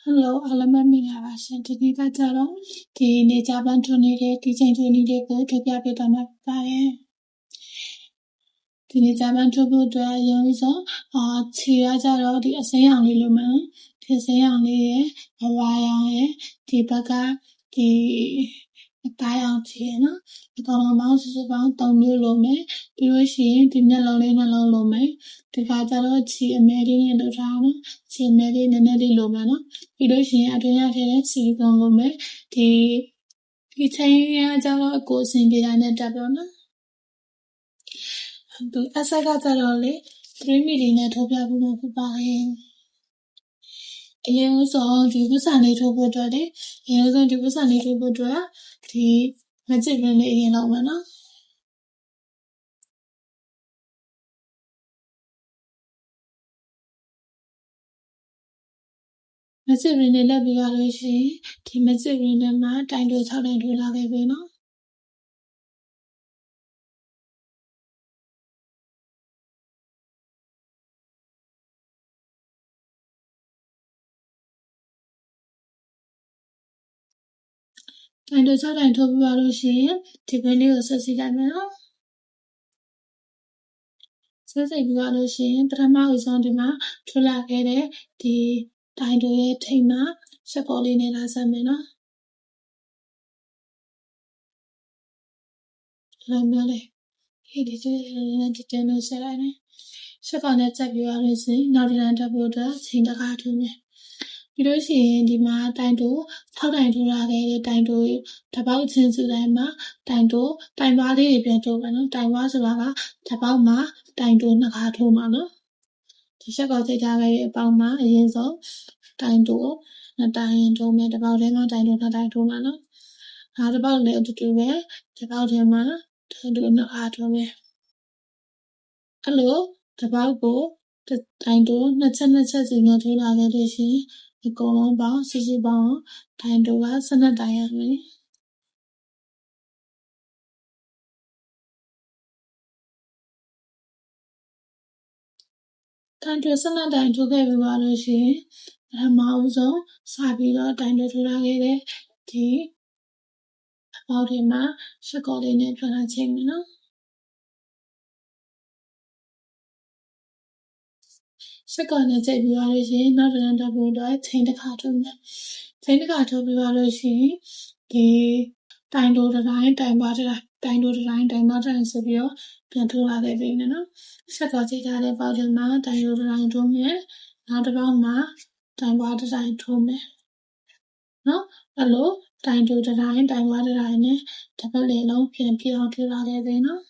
Hello အားလုံးပဲမင်္ဂလာပါရှင်ဒီနေ့ကကြတော့ဒီနေကြပန်းထွန်းနေတဲ့ဒီချိန်ထွန်းနေတဲ့ကိုထုတ်ပြပေးသွားမှာပါတယ်ဒီနေ့ကြပန်းထွန်းဖို့အတွက်ရုံးဆုံးခြေရကြတော့ဒီအစိမ်းရောင်လေးလိုမှဒီအစိမ်းရောင်လေးရဲ့အဝါရောင်ရဲ့ဒီဘက်ကဒီအသားရောင်ခြေနော်အကောင်လုံးပေါင်းစုစုပေါင်း3မျိုးလိုမယ်ပြီးလို့ရှိရင်ဒီမျက်လုံးလေးနှလုံးလိုမယ်ဒီခါကျတော့ခြေအမဲလေးနဲ့လုပ်ထားအောင်ခြေအမဲလေးနည်းနည်းလေးလိုမယ်နော်ပြီးလို့ရှိရင်အတွင်းရထဲတဲ့ဆီကုံလိုမယ်ဒီချိန်ရကြတော့အကိုအစင်ပြေတိုင်းနဲ့တက်ပြောနော်ဒီအဆက်ကကြတော့လေ3 mm နဲ့ထိုးပြဖို့ဖြစ်ပါတယ်အရင်ဆုံးဒီဝတ်စာလေးထိုးဖို့အတွက်လေအရင်ဆုံးဒီဝတ်စာလေးထိုးဖို့အတွက်ဒီမချစ်ရင်းလေးအရင်လောက်မယ်နော်မချစ်ရင်းလေးလက်ပြီးရလို့ရှိရင်ဒီမချစ်ရင်းနဲ့မှတိုင်တို6တိုင်ထိုးလာခဲ့ပြီနော်တိုင်တို6တိုင်ထိုးပြီးရလို့ရှိရင်ဒီပင်းလေးကိုဆက်စီလိုက်မယ်နော်ဆက်စိတ်ပြီးလို့ရှိရင်ပထမဦးဆုံးဒီမှာထွက်လာခဲ့တဲ့ဒီတိုင်တိုရဲ့ထိပ်မှာရှက်ပေါ်လေးနဲ့လာဆက်မယ်နော်လာမယ်လေဒီစနဲ့ဒီတင်လို့ဆက်လိုက်နေရှက်ပေါ်နဲ့ဆက်ပြီးရလို့ရှိရင်နောက်ဒီတိုင်းတက်ဖို့အတွက်ချိန်တစ်ခါထိုးမယ်ပြီးလို့ရှိရင်ဒီမှာတိုင်တို6တိုင်ထိုးလာခဲ့တဲ့တိုင်တိုတစ်ပေါက်ချင်းစုတိုင်းမှာတိုင်တိုတိုင်ပါလေးတွေပြန်ထိုးမယ်နော်တိုင်ပါဆိုတာကတစ်ပေါက်မှာတိုင်တို2ခါထိုးမှာနော်ဒီရှက်ကောချိန်ထားခဲ့တဲ့အပေါက်မှာအရင်ဆုံးတိုင်တို2တိုင်ထိုးမယ်တစ်ပေါက်ထဲမှာတိုင်တို2တိုင်ထိုးမှာနော်နောက်တစ်ပေါက်လည်းအတူတူပဲတစ်ပေါက်ထဲမှာတိုင်တို2ခါထိုးမယ်အဲ့လိုတစ်ပေါက်ကိုတိုင်တို2ချက်စီနဲ့ထိုးလာခဲ့လို့ရှိရင်အကုန်လုံးပေါင်းစုစုပေါင်းတိုင်တိုက12တိုင်ရမယ်တိုင်တို12တိုင်ထိုးခဲ့ပြီးသွားလို့ရှိရင်ပထမဦးဆုံးစပြီးတော့တိုင်တိုထိုးလာခဲ့တဲ့ဒီပေါက်ထဲမှာရှက်ကောလေးနဲ့ပြန်လာချိန်မယ်နော်ရှက်ကောနဲ့ချိန်ပြီးသွားလို့ရှိရင်နောက်တစ်လမ်းတက်ဖို့အတွက်ချိန်တစ်ခါထိုးမယ်ချိန်တစ်ခါထိုးပြီးသွားလို့ရှိရင်ဒီတိုင်တိုတိုင်းတိုင်ပါတိုင်းတိုင်တိုတိုင်းတိုင်ပါတိုင်းဆိုပြီးတော့ပြန်ထိုးလာခဲ့ပြီနော်ရှက်ကောချိန်ထားတဲ့ပေါက်ထဲမှာတိုင်တိုတိုင်းထိုးမယ်နောက်တစ်ပေါက်မှာတိုင်ပါတိုင်းထိုးမယ်နော်အဲ့လိုတိုင်တိုတိုင်းတိုင်ပါတိုင်းနဲ့တစ်ပတ်လေလုံးပြန်ပြအောင်ထိုးလာခဲ့ပြီနော်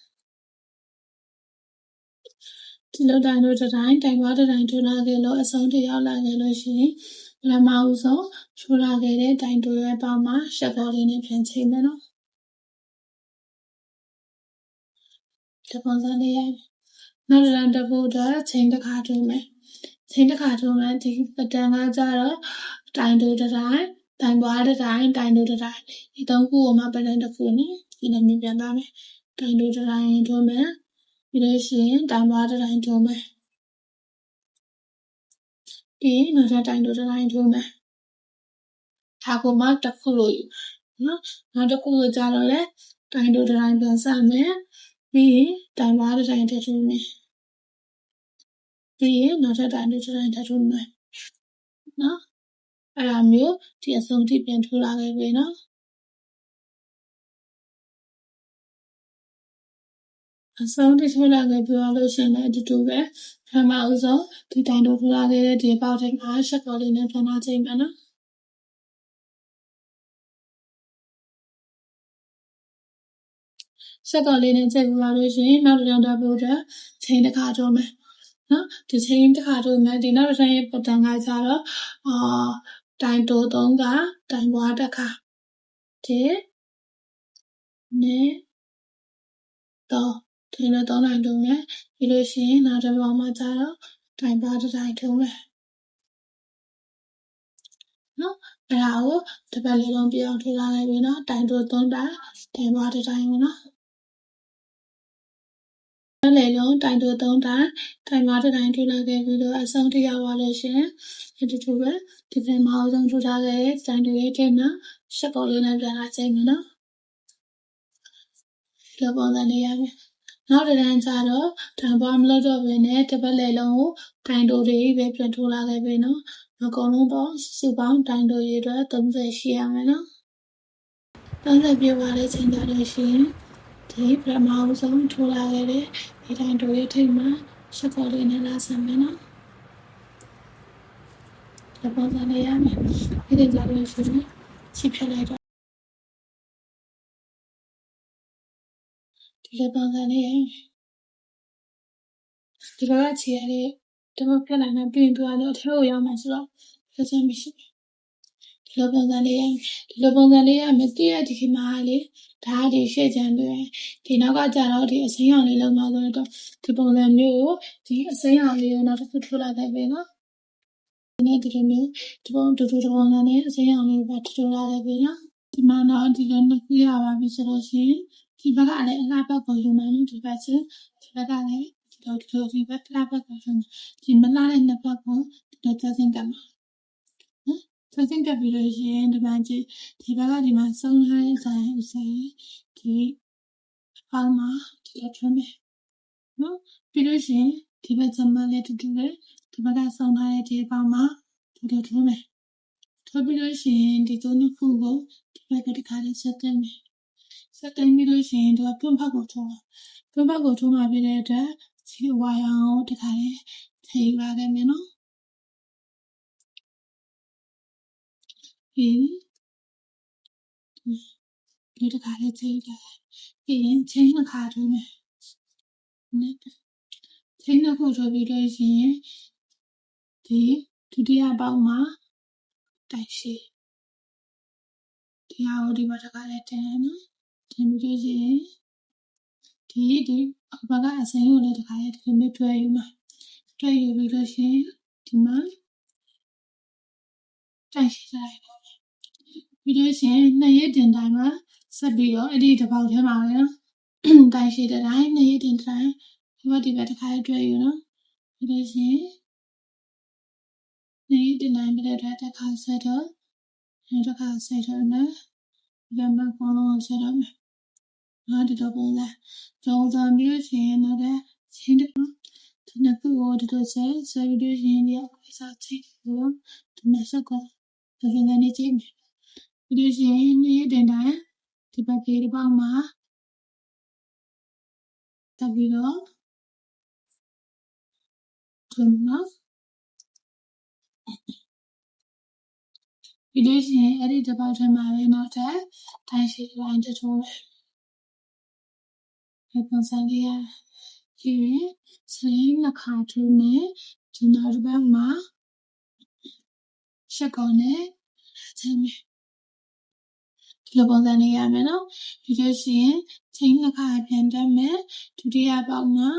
ဒီလိုတိုင်တိုတိုင်းတိုင်ပါတိုင်းထိုးလာခဲ့လို့အဆုံးထိရောက်လာခဲ့လို့ရှိရင်ပထမဦးဆုံးထိုးလာခဲ့တဲ့တိုင်တိုရဲ့ပေါက်မှာရှက်ကောလေးနဲ့ပြန်ချိန်မယ်နော်ဒီပုံစံလေးရိုက်နောက်တစ်လမ်းတက်ဖို့အတွက်ချိန်တစ်ခါထိုးမယ်ချိန်တစ်ခါထိုးမယ်ဒီပတန်ကကြတော့တိုင်တိုတိုင်းတိုင်ပွားတိုင်းတိုင်တိုတိုင်းဒီ3ခုကိုမှပတန်တစ်ခုနဲ့ဒီလိုမျိုးပြန်သွားမယ်တိုင်တိုတိုင်းထိုးမယ်ပြီးလို့ရှိရင်တိုင်ပွားတိုင်းထိုးမယ်ပြီးနောက်ထပ်တိုင်တိုတိုင်းထိုးမယ်ဒါကိုမှတစ်ခုလို့နော်နောက်တစ်ခုကိုကြတော့လေတိုင်တိုတိုင်းပြန်ဆက်မယ်ပြီးရင်တိုင်ပွားတိုင်းထိုးမယ်ပြီးရင်နောက်ထပ်တိုင်တိုတိုင်းထိုးမယ်နော်အဲ့ဒါမျိုးဒီအဆုံးထိပြန်ထိုးလာခဲ့ပြီနော်အဆုံးထိထိုးလာခဲ့ပြီးလို့ရှိရင်လည်းအတူတူပဲပထမဦးဆုံးဒီတိုင်တိုထိုးလာခဲ့တဲ့ဒီပေါက်ထိပ်မှာရှက်ကောလေးနဲ့ပြန်လာချိန်မယ်နော်ရှက်ကောလေးနဲ့ချိန်ပြီးလို့ရှိရင်နောက်တစ်ယောက်တက်ဖို့အတွက်ချိန်တစ်ခါထိုးမယ်နော်ဒီချိန်တစ်ခါထိုးမယ်ဒီနောက်တစ်ရဲ့ပတန်ကကြတော့တိုင်တို3ကတိုင်ပွားတစ်ခါဒီနဲ့တော့ဒီလို3တိုင်ထိုးမယ်ပြီးလို့ရှိရင်နောက်တစ်ပေါက်မှာကြတော့တိုင်ပွားတစ်တိုင်ထိုးမယ်နော်အဲ့ဒါကိုတစ်ပတ်လေးလုံးပြအောင်ထိုးလာခဲ့ပြီနော်တိုင်တို3တိုင်တိုင်ပွားတစ်တိုင်နော် လေလုံးတိုင်တို3တိုင်တိုင်မာတိုင်ထူလာခဲ့ပြီးတော့အဆုံးထိရောက်သွားလို့ရှင်ဒီတူပဲဒီပြင်မအောင်ဆုံးထူထားခဲ့တဲ့တိုင်တိုရဲ့ထဲမှာရှက်ပေါ်လေးနဲ့ပြန်လာချိန်နော်ဒီလိုပုံစံလေးရမယ်နောက်တစ်တန်းကျတော့တံပွားမလို့တော့ဘဲနဲ့တစ်ပတ်လေလုံးကိုတိုင်တိုတွေပဲပြန်ထူလာခဲ့ပြီနော်အကုန်လုံးတော့စုပေါင်းတိုင်တိုရဲ့အတွက်30ရှိရမယ်နော်30ပြပါလေချိန်ကြလို့ရှိရင်ဒီပထမဆုံးထူလာခဲ့တဲ့ဒီတိုင်တိုရဲ့ထိပ်မှာရှက်ပေါ်လေးနဲ့လာဆံမယ်နော်ဒီပုံစံလေးရမယ်ဒီကြလို့ရှိရင်ချစ်ဖြစ်လိုက်တော့ဒီပုံစံလေးရဒီကချီရတဲ့တမပြလာနေပြင်ပြတော့ထဲကိုရောက်မှဆိုတော့ဆက်စမ်းမရှိဒီလိုပုံစံလေးရမတည့်ရဒီခေတ်မှာလေဒါဒီရှေ့ချမ်းတွေဒီနောက်ကကြတော့ဒီအစိမ်းရောင်လေးလုံးတော့ဆိုတော့ဒီပုံစံမျိုးကိုဒီအစိမ်းရောင်လေးကိုနောက်တစ်ခုထိုးလာခဲ့ပြီနော်ဒီနေ့ဒီလိုမျိုးဒီပုံတူတူပုံစံနဲ့အစိမ်းရောင်လေးပဲထိုးလာခဲ့ပြီနော်ဒီမှာတော့ဒီလိုနှစ်ခုရပါပြီဆိုလို့ရှိရင်ဒီဘက်ကလည်းအလားဘက်ကိုယူမယ်လို့ဒီဘက်ချင်းဒီဘက်ကလည်းဒီဘက်ကလာဘက်ကိုယူမယ်ဒီမလာတဲ့နှစ်ဘက်ကိုဒီလိုသက်စင်ကမှာနော်သက်စင်ကပြီးလို့ရှိရင်ဒီမှာကြည့်ဒီဘက်ကဒီမှာဆုံးထားတဲ့ဆိုင်အစိမ်းဒီအောက်မှာဒီလိုထွန်းမယ်နော်ပြီးလို့ရှိရင်ဒီဘက်ကျမလေးတူတူပဲဒီဘက်ကဆုံးထားတဲ့ဒီပေါင်းမှာဒီလိုထွန်းမယ်ထိုးပြီးလို့ရှိရင်ဒီသုံးနှစ်ခုကိုဒီဘက်ကဒီခါလေးဆက်တင်မယ်ဆက်တင်ပြီးလို့ရှိရင်ဒီကတွန်းဖက်ကိုထိုးမှာပြတဲ့အတွက်ဒီဝါရောင်ဒီခါလေးထိပါခဲ့မယ်နော်ပြီးဒီခါလေးထိတယ်ပြီးရင်ချင်းတစ်ခါထိုးမယ်ချင်းတစ်ခုထိုးပြီးလို့ရှိရင်ဒီဒုတိယပေါက်မှာတိုက်ရှိဒီဟာကိုဒီမှာတစ်ခါလေးတင်နော်တင်ပြီးလို့ရှိရင်ဒီဘက်ကအစိမ်းကိုလည်းတစ်ခါလေးဒီလိုမျိုးတွဲယူမှာတွဲယူပြီးလို့ရှိရင်ဒီမှာတိုက်ရှိလိုက်ပြီးလို့ရှိရင်နှစ်ရက်တင်တိုင်းမှာဆက်ပြီးတော့အဲ့ဒီတစ်ပေါက်ထဲမှာပဲနော်တိုက်ရှိတဲ့တိုင်းနှစ်ရက်တင်တိုင်းဒီဘက်တစ်ခါလေးတွဲယူနော်ပြီးလို့ရှိရင်နှစ်ရက်တင်တိုင်းပြတဲ့တစ်ခါဆက်တော့တစ်ခါဆက်တော့နော်ဒီမှာပေါင်းဆက်တော့နော်ဒီတော့ပုံစံကြောင်းစံပြီးရှိရင်တော့ချင်းတစ်ခုဒီနှစ်ခုကိုဒီလိုဆက်ပြီးလို့ရှိရင်ဒီအခွေစားချင်းကိုဒီမှာဆက်ကောဒီလိုနေချင်းပြီးလို့ရှိရင်နေ့တင်တိုင်းဒီဘက်ပြေးဒီပေါက်မှာတက်ပြီးတော့ဒီမှာပြီးလို့ရှိရင်အဲ့ဒီတစ်ပေါက်ထဲမှာပဲနောက်ထပ်တိုင်းရှိတိုင်းတစ်ထုံးပဲပုံစံလေးရပြီးစလင်းနှစ်ခါထိုးမယ်ဒီနောက်တစ်ပတ်မှာရှက်ကောင်းနဲ့ချင်းဒီလိုပုံစံလေးရမယ်နော်ပြီးလို့ရှိရင်ချင်းနှစ်ခါပြန်တက်မယ်ဒုတိယပေါက်မှာ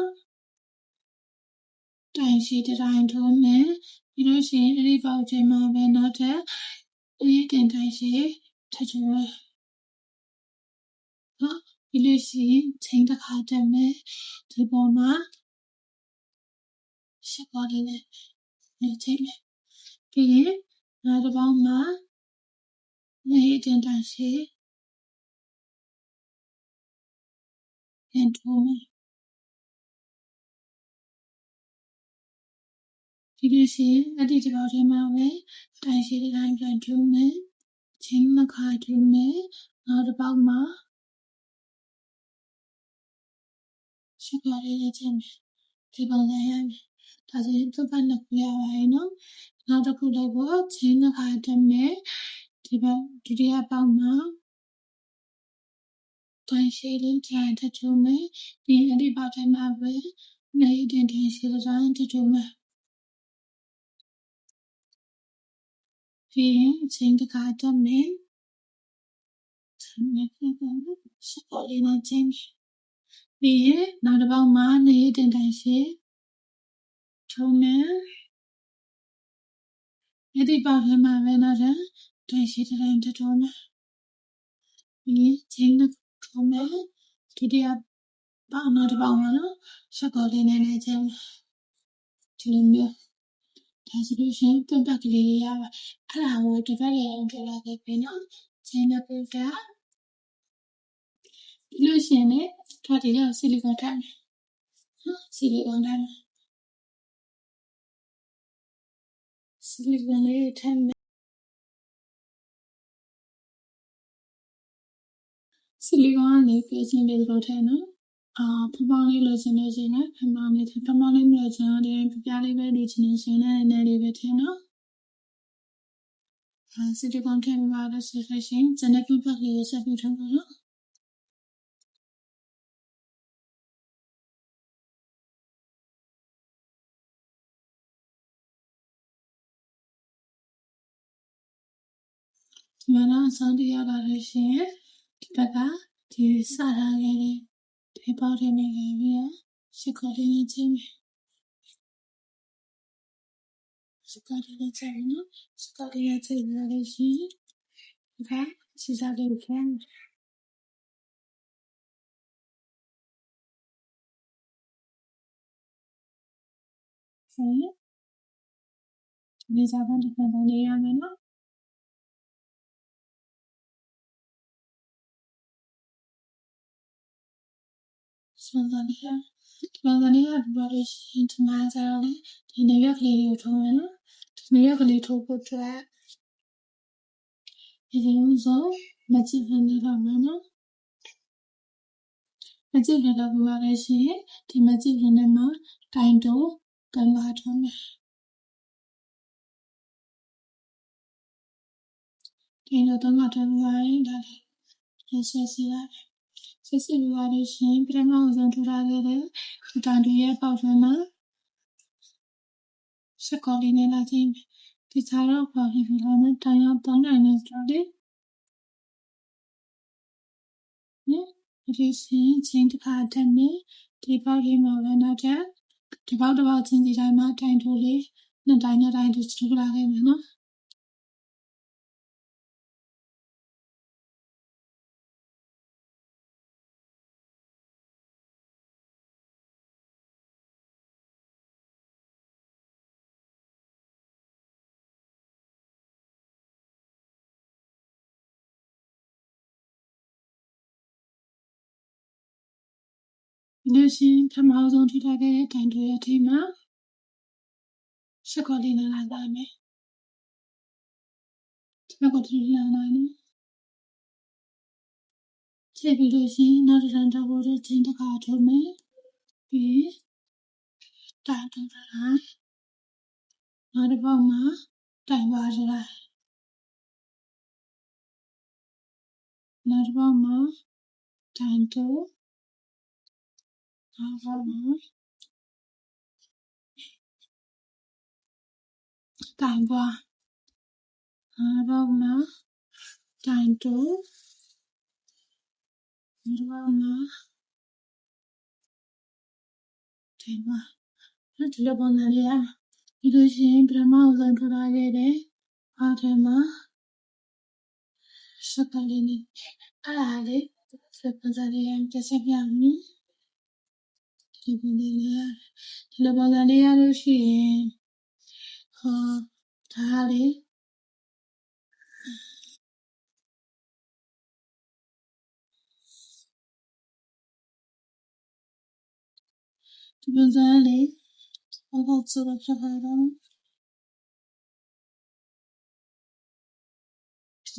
တိုင်းရှိတိုင်းထိုးမယ်ပြီးလို့ရှိရင်အဲ့ဒီပေါက်ချိန်မှာပဲနောက်ထပ်ဒီတင်တိုင်းရှိထပ်ထိုးမယ်နော်ပြီးလို့ရှိရင်ချင်းတစ်ခါတက်မယ်ဒီပေါ်မှာရှက်ကောင်းလေးနဲ့ချင်းမယ်ပြီးရင်နောက်တစ်ပေါက်မှာနေတင်တိုင်းရှိပြန်ထိုးမယ်ဒီလိုရှိအဲ့ဒီတစ်ပေါက်ထဲမှာပဲတိုင်းရှိတိုင်းပြန်ထိုးမယ်ချင်းနှစ်ခါထိုးမယ်နောက်တစ်ပေါက်မှာရှက်ကောင်းလေးနဲ့ချင်းမယ်ဒီပုံစံရမယ်ဒါဆိုရင်သူ့ဘက်နှစ်ခုရပါရင်နော်နောက်တစ်ခုလည်းပေါ့ချင်းနှစ်ခါတက်မယ်ဒီဘက်ဒုတိယပေါက်မှာတိုင်းရှိလေးပြန်ထပ်ထိုးမယ်ပြီးအဲ့ဒီပေါက်ထဲမှာပဲနေတင်ရှိတိုင်းထပ်ထိုးမယ်ပြီးရင်ချင်းတစ်ခါတက်မယ်ချင်းရှက်ကောင်းလေးနဲ့ချင်းပြီးရင်နောက်တစ်ပေါက်မှာနေတင်ရှိထုံးမယ်အဲ့ဒီပေါက်ထဲမှာပဲနောက်ထပ်တိုင်းရှိတိုင်းထပ်ထိုးမယ်ပြီးချင်းထုံးမယ်ဒုတိယ ပေါင်းတော့တစ်ပေါင်းပါနော်ရှက်ကော်လေးနဲ့လည်းချင်းဒီလိုမျိုးဒါဆိုလို့ရှိရင်တွန်းပတ်ကလေးရပါအဲ့ဒါကိုတစ်ပတ်လေးအောင်ကြလာခဲ့ပြီနော်ချင်းတော့ပြတာဒီလိုရှိရင်လည်းထားတယ်ဆီလီကွန်ထားမယ်နော်ဆီလီကွန်ထားမယ်ဆီလီကွန်လေးထားမယ်ဆီလီကွန်ကနေပြည့်စင်လေးလိုထားနော်ဖပောင်းလေးလိုချင်နေရှင်နဲ့ဖပောင်းလေးမလိုချင်တဲ့ပြပြလေးပဲလိုချင်နေရှင်နဲ့နည်းလေးပဲထင်နော်ဆီလီကွန်ထားမှာလို့ဆိုလို့ရှိရင်ဇနက်ပြပတ်လေးဆက်ပြီးထားပါနော်ဒီမှာတော့ဆောင်းတရားလာလို့ရှိရင်ဒီဘက်ကဒီစထားခဲ့တဲ့ဒီပေါက်တွေနေခဲ့ပြီးတော့ရှစ်ခေါ်လေးနဲ့ချင်းရှစ်ခေါ်လေးနဲ့ချင်းနော်ရှစ်ခေါ်လေးနဲ့ချင်းလာလို့ရှိရင်ဒီကစီစားလေးကိုခံဒီစားတဲ့ဒီကောင်လေးရမယ်နော်ဆွမ်းစားလေးရဒီကောင်လေးကဘာလို့ရှိရင်ဒီမှာစားလေဒီနေရွက်ကလေးကိုထုံးမယ်နော်ဒီနေရွက်ကလေးထိုးဖို့အတွက်ဒီလိုဆိုမချစ်နေတော့မယ်နော်မကြည့်ရတော့ဘူးပါလေရှင်ဒီမကြည့်ရတဲ့မှာတိုင်တိုကန်လာထုံးမယ်ဒီတော့တော့ငါထုံးပါရင်ဒါလေးဆက်စီလာဆက်စီလာလို့ရှင်ပြမအောင်ဆုံးထူထားခဲ့တဲ့ဒီတိုင်တိုရဲ့ပေါက်ထွန်းမှာစကောလီနဲ့လာချင်းဒီခြားတော့ပေါ်ပြီးလာမယ်တိုင်အောင်ပေါင်းနိုင်နေကြတယ်ဒီရှင်ချင်းတစ်ခါတည်းနဲ့ဒီပေါက်ကြီးမှာပဲနောက်ထပ်ဒီပေါက်တစ်ပေါက်ချင်းစီတိုင်းမှာတိုင်တိုလေးနှစ်တိုင်းတူထူလာခဲ့မယ်နော်ဒီရှင်ပထမဆုံးထူထားခဲ့တဲ့တိုင်တိုရဲ့အထိမှာစကောလီနဲ့လာတာမယ်ဒီဘက်ကထူလာနိုင်တယ်ချက်ပြီးလို့ရှိရင်နောက်တစ်ထပ်တော့ချင်းတစ်ခါထုံးမယ်ပြီးတိုင်တူတာနောက်တစ်ပေါက်မှာတိုင်ပါကြလားနောက်တစ်ပေါက်မှာတိုင်တူနောက်တစ်ပေါက်မှာတိုင်ပါနောက်တစ်ပေါက်မှာတိုင်တူနောက်တစ်ပေါက်မှာတိုင်ပါဒီလိုပုံစံလေးอ่ะဒီလိုရှင်ပထမဆုံးထူထားခဲ့တဲ့အောက်ထဲမှာစကလေးနဲ့အဲ့ဒါလေးစပန်စလေးပြဆက်ပြမယ်ဒီလိုပုံစံလေးရလို့ရှိရင်ဒါလေးဒီပုံစံလေးအခုဆိုတော့ဖြစ်လာတော့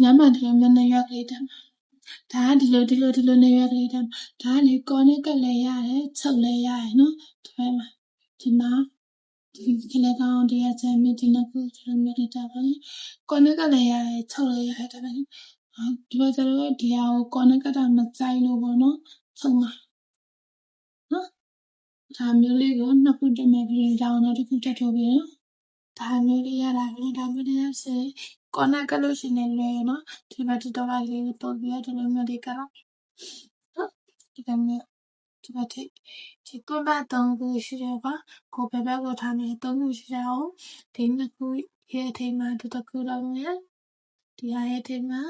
ညမတရားမျက်နှာရွက်လေးတက်ဒါဒီလိုနေရွက်လေးတက်ဒါလေကောနဲ့ကလည်းရတယ်ချုပ်လည်းရတယ်နော်ဒီဘက်မှာဒီမှာဒီလေကောင်တရားချမ်းမြဒီနောက်ကိုဒီလိုမျိုးလေးတက်ပါကောနဲ့ကလည်းရတယ်ချုပ်လည်းရတယ်ဒါပေမဲ့ဒီဘက်ကျတော့ဒီဟာကိုကောနဲ့ကတာမကြိုက်လို့ပေါ့နော်ချုပ်မှာနော်ဒါမျိုးလေးကိုနှစ်ခုတက်မယ်ပြီးရင်တော့တစ်ခုတက်ထုတ်ပြီးနော်ဒါမျိုးလေးရတာပဲဒါမျိုးလေးရစေကောနဲ့ကလို့ရှိနေလေနော်ဒီဘက်တော့လိုက်လေးပို့ပြီးတော့ဒီလိုမျိုးလေးကတော့နော်ဒီကမျိုးဒီဘက်ထိဒီတွန်းပတ်3ခုရှိတယ်ကွာကိုဘက်ဘက်ကိုထားနေ3ခုရှိတယ်အောင်ဒီနှစ်ခုရဲ့အထိမ်းမှာတစ်ခုတော့မယ်ဒီဟာရဲ့အထိမ်းမှာ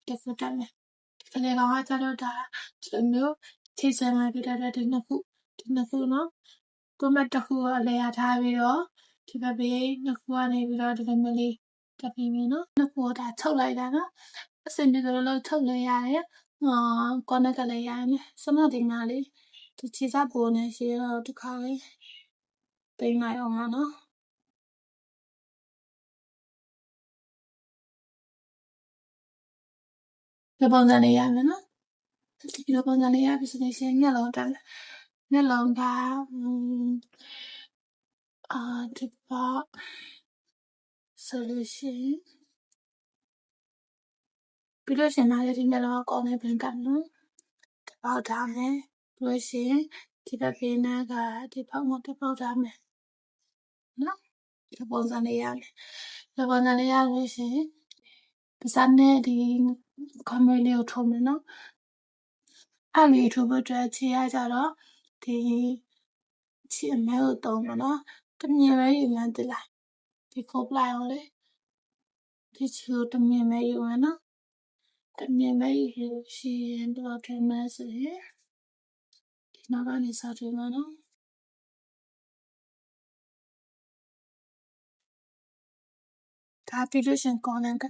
တစ်ခုတက်မယ်ဒီကလေးကောင်ကကျတော့ဒါဒီလိုမျိုး ချိတ်ဆွဲမှာဖြစ်တဲ့အတွက်ဒီနှစ်ခုနော်ကိုမတ်တစ်ခုအလဲရထားပြီးတော့ဒီဘက်ဘေးနှစ်ခုကနေပြီးတော့ဒီလိုမျိုးလေးတက်ပြီးပြီနော်နှစ်ခုဒါချုပ်လိုက်တာနော်အစင်ဒီလိုလို့ချုပ်လို့ရတယ်ကောနက်ကလည်းရတယ်စမဒီနာလေးဒီချီစားပေါ်နေရှိတော့ဒီခါလေးပိတ်လိုက်အောင်နော်ဒီပုံစံလေးရမယ်နော်ဒီလိုပုံစံလေးရပြီဆိုရင်ညက်လုံးကဒီပါဆိုလို့ရှိရင်ပြီးလို့ရှင်လာတဲ့ဒီမျက်လုံးကောင်းနေပြင်ကနော်ဒီပေါက်ထားမယ်ပြီးလို့ရှိရင်ဒီဘက်ဖေးနာကဒီပေါက်မဒီပေါက်ထားမယ်နော်ဒီပုံစံလေးရမယ်ဒီပုံစံလေးရလို့ရှိရင်ပစံနဲ့ဒီကမလေးကိုထုံးမယ်နော်အဲ့ဒီထိုးဖို့အတွက်ခြေရကြတော့ဒီခြေအမဲကိုတုံးမယ်နော်တမြင်ပဲယူမှန်းတလိုက်ဒီခုပ်လိုက်အောင်လေဒီခြေကိုတမြင်ပဲယူမယ်နော်တမြင်ပဲယူရှိရင်တော့ထုံးမယ်ဆိုရင်ဒီနောက်ကနေစထုံးမယ်နော်ဒါပြီးလို့ရှင်ကောင်းတယ်က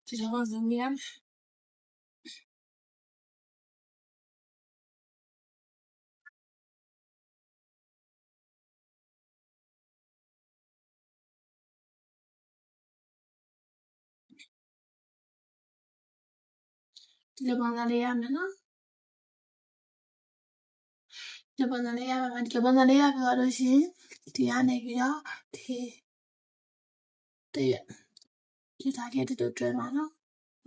ဒီလိုပုံစံမျိုးဒီလိုပုံစံလေးရမယ်နော်ဒီပုံစံလေးရပါမယ်ဒီပုံစံလေးရပြီးတော့လို့ရှိရင်ဒီကနေပြီးတော့ဒီသားလေးတို့တွဲမှာနော်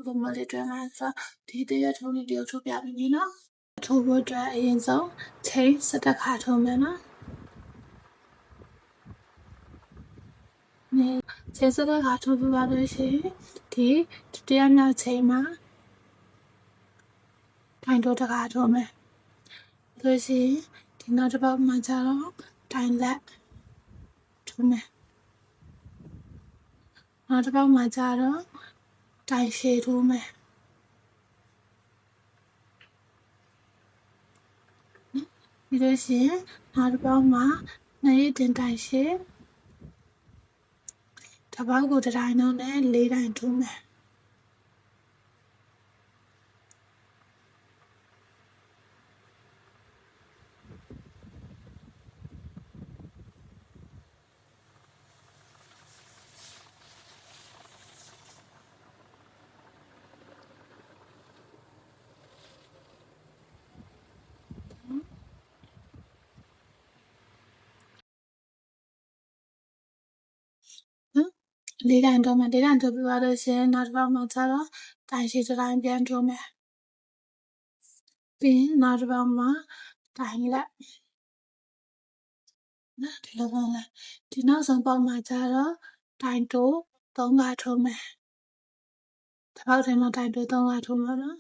ဘုံမလေးတွဲမှာဆိုဒီတရထုံးလေးတယောက်ထုတ်ပြပြီနော်ထိုးဖို့အတွက်အရင်ဆုံးချိန်17ခါထုံးမယ်နော်ချိန်17ခါထုံးပြီးတော့ရှိရင်ဒီတရားမြောက်ချိန်မှာထိုင်တို့တခါထုံးမယ်လို့ရှိရင်ဒီနောက်တစ်ပတ်မှာကျတော့ထိုင်လက်ထုံးမယ်နောက်တစ်ပတ်မှာကျတော့တိုင်ရှည်ထိုးမယ်ပြီးလို့ရှိရင်နောက်တစ်ပတ်မှာနှစ်ရက်တင်တိုင်ရှည်တစ်ပတ်ကိုတစ်တိုင်းလုံးနဲ့၄တိုင်းထိုးမယ် 4 တိုင်းတော့မယ်4 တိုင်းတို့ပြီးသွားလို့ရှင်နောက်တစ်ပေါက်မှာကျတော့တိုင်းရှိတစ်တိုင်းပြန်ထိုးမယ်ပြီးရင်နောက်တစ်ပေါက်မှာတိုင်းလက်နော်ဒီလိုပါလားဒီနောက်ဆုံးပေါက်မှာကျတော့တိုင်းတို့3ခါထိုးမယ်တစ်ပေါက်ထဲမှာတိုင်းတို့3ခါထိုးမှာနော်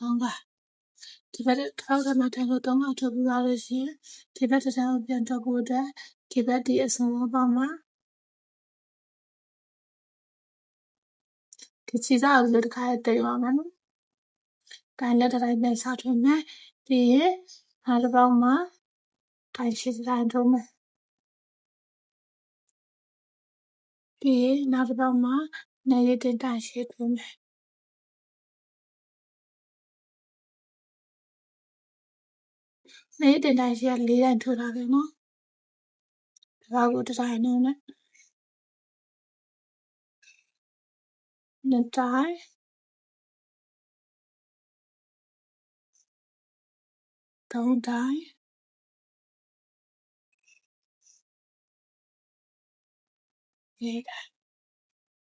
3ခါဒီဘက်တစ်ပေါက်ထဲမှာတိုင်းတို့3ခါထိုးပြီးသွားလို့ရှင်ဒီဘက်တစ်ထောင်ပြန်တော့ဖို့အတွက်ဒီဘက်ဒီအဆုံးပေါက်မှာဒီချီစားကိုတစ်ခါတိတ်ပါမယ်နော်တိုင်းလက်တိုင်းပြန်စားထိုးမယ်ပြီးရင်နောက်တစ်ပေါက်မှာတိုင်းရှိတိုင်းထိုးမယ်ပြီးရင်နောက်တစ်ပေါက်မှာနေရတဲ့တိုင်းရှိထိုးမယ်နေရတဲ့တိုင်းရှိက4တိုင်းထိုးထားတယ်နော်ဒီဘောက်ကိုတစ်တိုင်းနဲ့နှစ်တိုင်း3တိုင်း4တိုင်း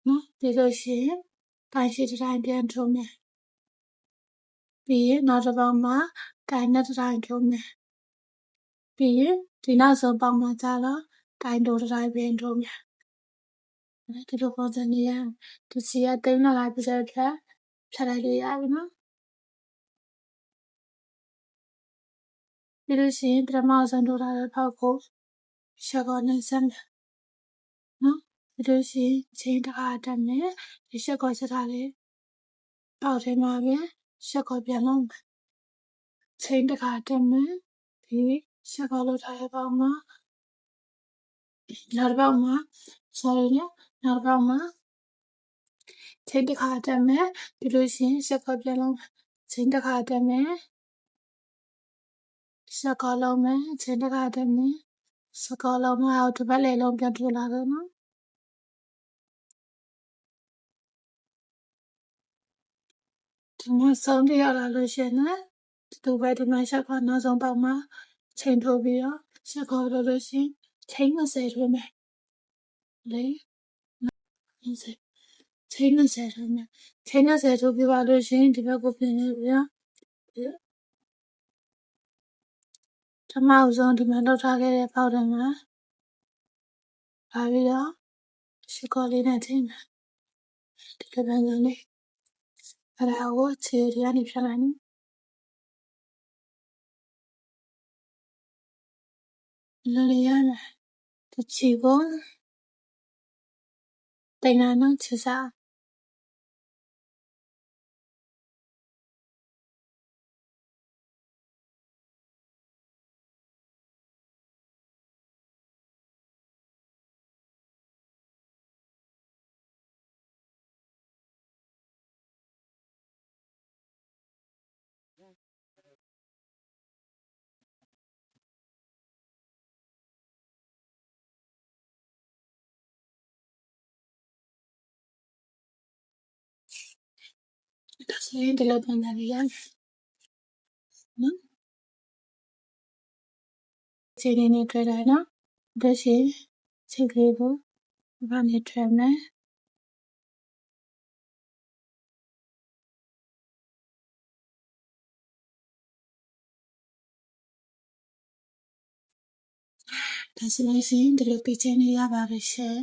နော်ပြီးလို့ရှိရင်တိုင်းရှိတစ်တိုင်းပြန်ထိုးမယ်ပြီးရင်နောက်တစ်ပေါက်မှာတိုင်းနဲ့တစ်တိုင်းထိုးမယ်ပြီးရင်ဒီနောက်ဆုံးပေါက်မှာကျတော့တိုင်းတို့တစ်တိုင်းပြန်ထိုးမယ်ဒီလိုပုံစံနဲ့ဒီစီကတိန်းလာလိုက်ပြီးတော့ဖြတ်လိုက်လို့ရပြီနော်ပြီးလို့ရှိရင်ပထမဆုံးထိုးထားတဲ့ဖောက်ကိုရှက်ကောနဲ့ဆက်မယ်နော်ပြီးလို့ရှိရင်ချင်းတစ်ခါတက်မယ်ဒီရှက်ကောဆက်ထားလေပေါက်ထဲမှာပဲရှက်ကောပြန်လုံးချင်းတစ်ခါတက်မယ်ပြီးရှက်ကောလို့ထားတဲ့ပေါက်မှာနောက်တစ်ပေါက်မှာ sorry နောက်တစ်ပေါက်မှာချင်းတစ်ခါတက်မယ်ပြီးလို့ရှိရင်ရှက်ကောပြန်လုံးချင်းတစ်ခါတက်မယ်ရှက်ကောလုံးမယ်ချင်းတစ်ခါတက်မယ်စကောလုံးမှာတစ်ပတ်လေလုံးပြန်ထိုးလာတယ်နော်ဒီမှာဆုံးပြရလာလို့ရှိရင်လည်းဒီဘက်ဒီမှာရှက်ကောနောက်ဆုံးပေါက်မှာချိန်ထိုးပြီးတော့ရှက်ကောလို့ရှိရင်ချိန်20ထိုးမယ်လေ20ချိန်20ထိုးမယ်ချိန်20ထိုးပြီးပါလို့ရှိရင်ဒီဘက်ကိုပြင်ရပြန်ဓမ္မဥဆုံးဒီမှာလောက်ထားခဲ့တဲ့ပေါက်ထဲမှာပါပြီးတော့ရှစ်ကောလေးနဲ့ချိန်မယ်ဒီလိုပဲလေအဲ့ဒါကိုခြေရည်ကနေဖြတ်လိုက်နော်လိုရရမယ်ဒီခြေကိုတိန်လာနော်ခြေစားဒါဆိုရင်ဒီလိုပုံစံလေးရနော်ခြေလေးနဲ့တွေ့လိုက်နော်ဒါရှိခြေလေးကိုဘာနဲ့ထွင်မယ်ဒါဆိုရင်ဒီလိုပြချင်နေရပါပြီရှင်